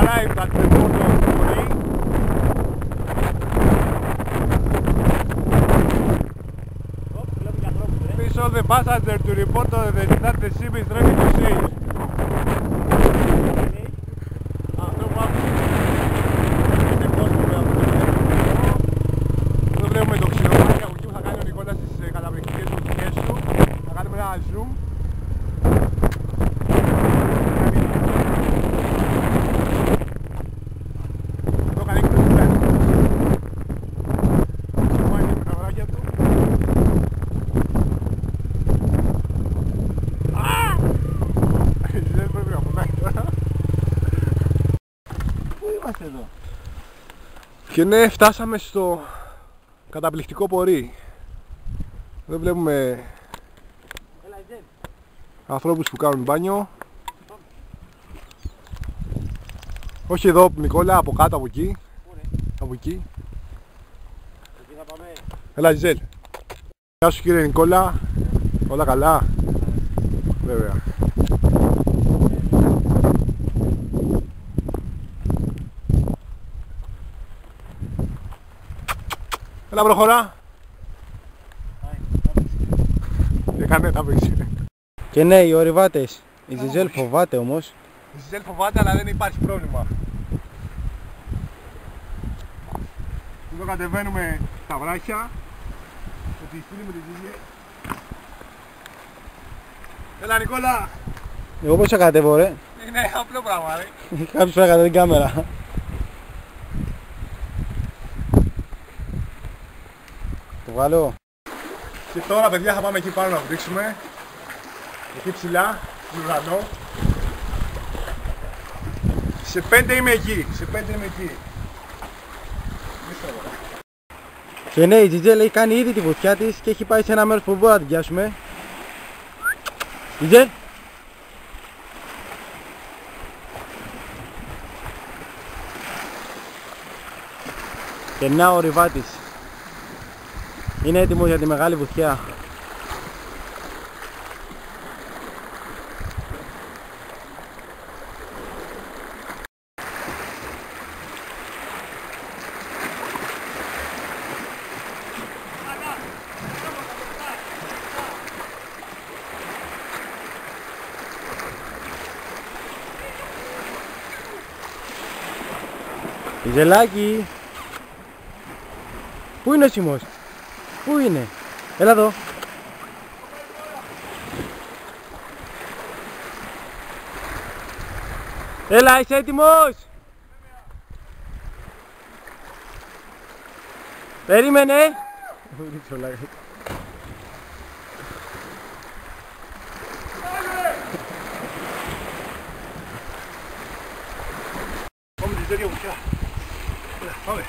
arrived at the port of Puri. We saw the passenger to report that the ship is ready to sail. Εδώ βλέπουμε το ξηρομάκι από εκεί που θα κάνει ο Νικόλας στις καταπληκτικές του δουλειές του. Θα κάνουμε ένα zoom. Εδώ κάνει και το δουλειάκι του. Ξηρομάκι με τα βράκια του. Δεν πρέπει να πονάει τώρα. Πού είμαστε εδώ? Και ναι, φτάσαμε στο καταπληκτικό πορεί. Εδώ βλέπουμε ανθρώπους που κάνουν μπάνιο. Όχι εδώ, Νικόλα, από κάτω, από εκεί. Από εκεί. Έλα, Ζιζέλ. Γεια σου, κύριε Νικόλα. Όλα καλά? Βέβαια. Έλα, προχωρά. Έκανε τα πίξη. Και ναι, οι ορειβάτες. Η Ζιζέλ φοβάται όμως. Η Ζιζέλ φοβάται, αλλά δεν υπάρχει πρόβλημα. Εδώ κατεβαίνουμε τα βράχια. Με τη φίλη μου τη Ζιζέλ. Έλα, Νικόλα. Εγώ πώς θα κατέβω, ρε? Είναι απλό πράγμα, ρε. Κάποιος πρέπει να κατέβει την κάμερα. Το βγάλω. Και τώρα, παιδιά, θα πάμε εκεί πάνω να βρίξουμε. Εκεί ψηλά, στον ουρανό. Σε 5 είμαι εκεί, σε 5 είμαι εκεί. Και ναι, η Ζιζέλ έχει κάνει ήδη τη βουτιά της και έχει πάει σε ένα μέρος που μπορούμε να την πιάσουμε. Ζιζέλ! Και να ο ορειβάτης είναι έτοιμος για τη μεγάλη βουτιά. Ζελάκι! Πού είναι ο Σιμός? Πού είναι? Έλα εδώ! Έλα, είσαι έτοιμος? Περίμενε! Πάμε την τέτοια βουτιά. Πάμε.